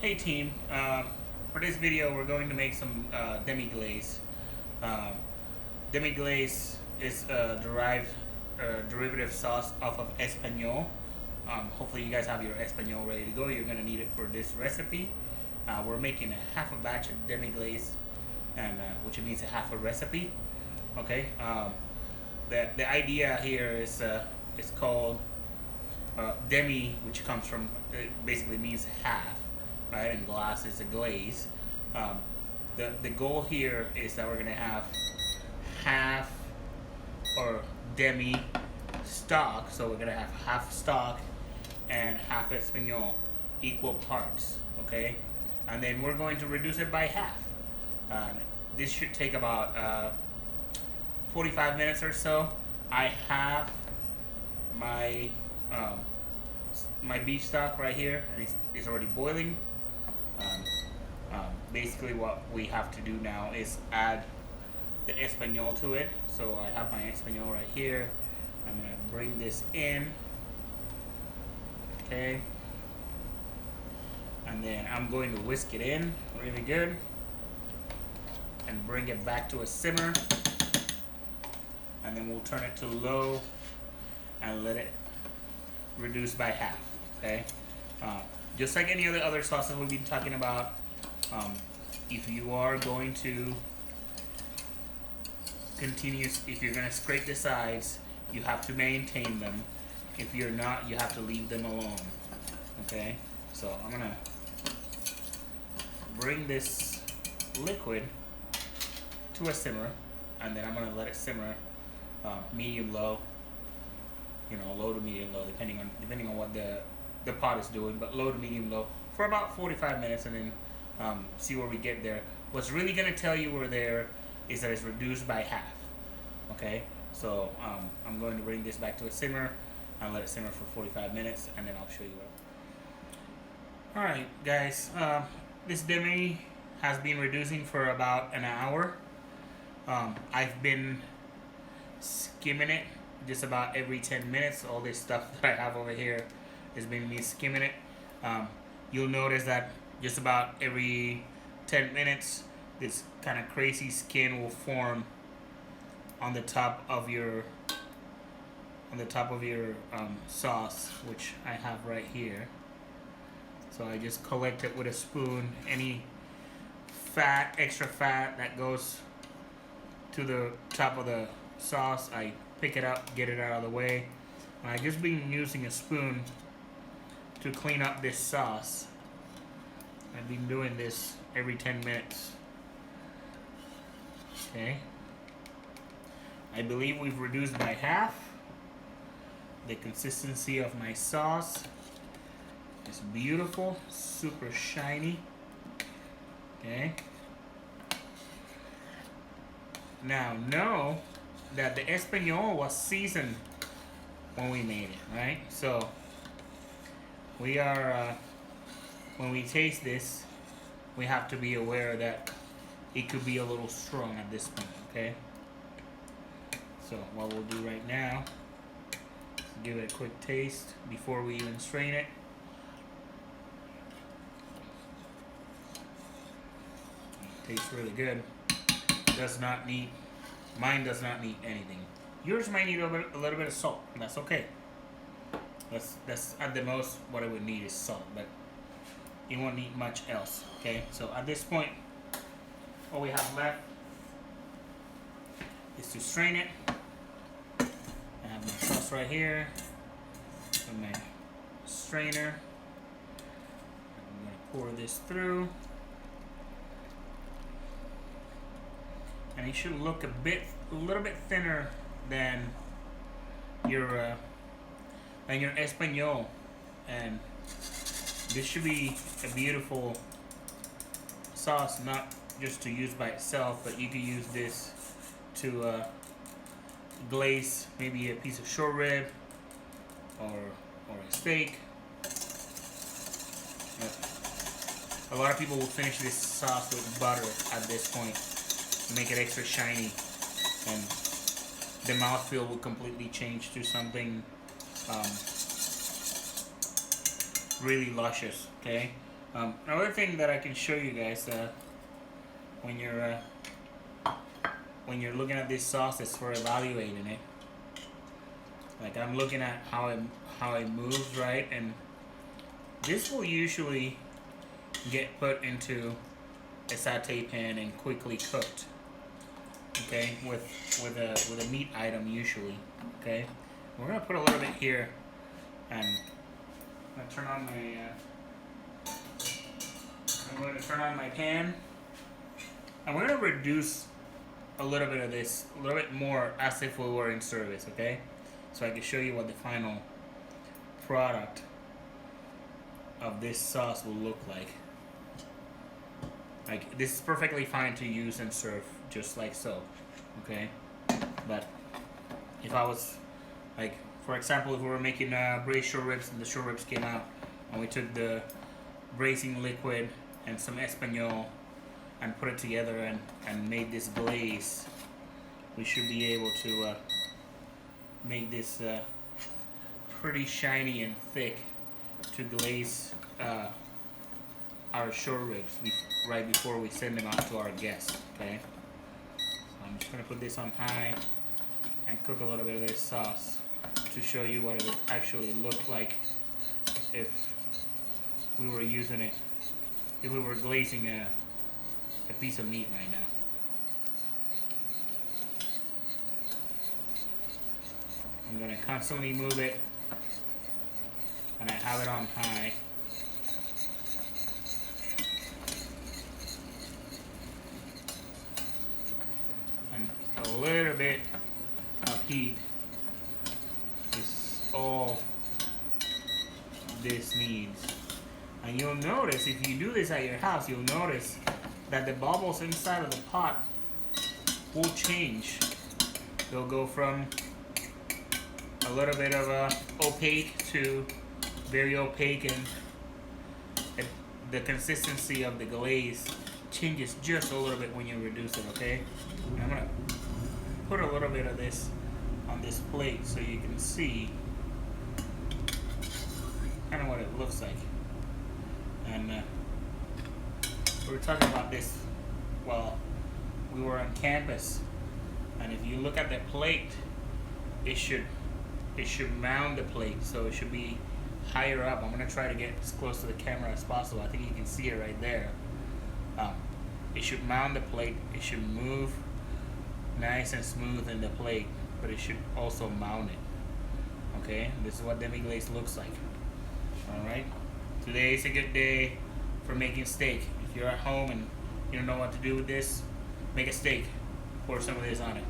Hey team, for this video we're going to make some demi glaze. Um, Demi glace is a derivative sauce off of Espanol. Hopefully you guys have your Espanol ready to go. You're going to need it for this recipe. We're making a half a batch of demi glaze, and which means a half a recipe. Okay. The idea here is it's called demi, which comes from, it basically means half, right? And glace is a glaze. The goal here is that we're gonna have half or demi stock, so we're gonna have half stock and half Espanol, equal parts, okay? And then we're going to reduce it by half. This should take about 45 minutes or so. I have my my beef stock right here, and it's already boiling. Basically what we have to do now is add the Espanol to it. So I have my Espanol right here. I'm gonna bring this in, okay, and then I'm going to whisk it in really good and bring it back to a simmer, and then we'll turn it to low and let it reduce by half, okay? Just like any other sauces we've been talking about, if you are going to if you're going to scrape the sides, you have to maintain them. If you're not, you have to leave them alone, okay? So I'm going to bring this liquid to a simmer, and then I'm going to let it simmer medium low, low to medium low, depending on what the pot is doing, but low to medium low for about 45 minutes, and then see where we get there. What's really going to tell you we're there is that it's reduced by half, okay? So I'm going to bring this back to a simmer and let it simmer for 45 minutes, and then I'll show you what. Alright guys, this demi has been reducing for about an hour. I've been skimming it just about every 10 minutes. All this stuff that I have over here has been me skimming it. You'll notice that just about every 10 minutes this kind of crazy skin will form on the top of your sauce, which I have right here. So I just collect it with a spoon. Any fat, extra fat that goes to the top of the sauce, I pick it up, get it out of the way. And I just been using a spoon to clean up this sauce. I've been doing this every 10 minutes. Okay. I believe we've reduced by half. The consistency of my sauce is beautiful, super shiny. Okay. Now know that the Espanol was seasoned when we made it, right? So we are when we taste this, we have to be aware that it could be a little strong at this point, okay? So what we'll do right now is give it a quick taste before we even strain it. Tastes really good. Mine does not need anything. Yours might need a little bit of salt, and that's okay. That's at the most what I would need is salt, but you won't need much else, okay? So at this point, all we have left is to strain it. I have my sauce right here with my strainer. I'm gonna pour this through. And it should look a little bit thinner than your Espanol, and this should be a beautiful sauce, not just to use by itself, but you can use this to glaze maybe a piece of short rib or a steak. A lot of people will finish this sauce with butter at this point to make it extra shiny, and the mouthfeel will completely change to something really luscious, okay? Another thing that I can show you guys when you're looking at this sauce is for evaluating it. Like I'm looking at how it moves, right? And this will usually get put into a saute pan and quickly cooked. Okay, with a meat item usually. Okay, we're gonna put a little bit here, and I'm gonna turn on my pan, and we're gonna reduce a little bit of this, a little bit more, as if we were in service. Okay, so I can show you what the final product of this sauce will look like. Like this is perfectly fine to use and serve just like so, okay? But if I was, like, for example, if we were making braised short ribs and the short ribs came out and we took the braising liquid and some Espanol and put it together and made this glaze, we should be able to make this pretty shiny and thick to glaze our short ribs right before we send them out to our guests. Okay, so I'm just gonna put this on high and cook a little bit of this sauce to show you what it would actually look like if we were using it, if we were glazing a piece of meat right now. I'm gonna constantly move it, and I have it on high. A little bit of heat is all this needs. And you'll notice, if you do this at your house, you'll notice that the bubbles inside of the pot will change. They'll go from a little bit of opaque to very opaque, and the consistency of the glaze changes just a little bit when you reduce it, okay? And I'm gonna put a little bit of this on this plate so you can see kind of what it looks like. And we were talking about this while we were on campus, and if you look at the plate, it should mount the plate, so it should be higher up. I'm gonna try to get as close to the camera as possible. I think you can see it right there. It should mount the plate. It should move nice and smooth in the plate, but it should also mount it. Okay, this is what demi glace looks like. All right, today is a good day for making steak. If you're at home and you don't know what to do with this, make a steak. Pour some of this on it.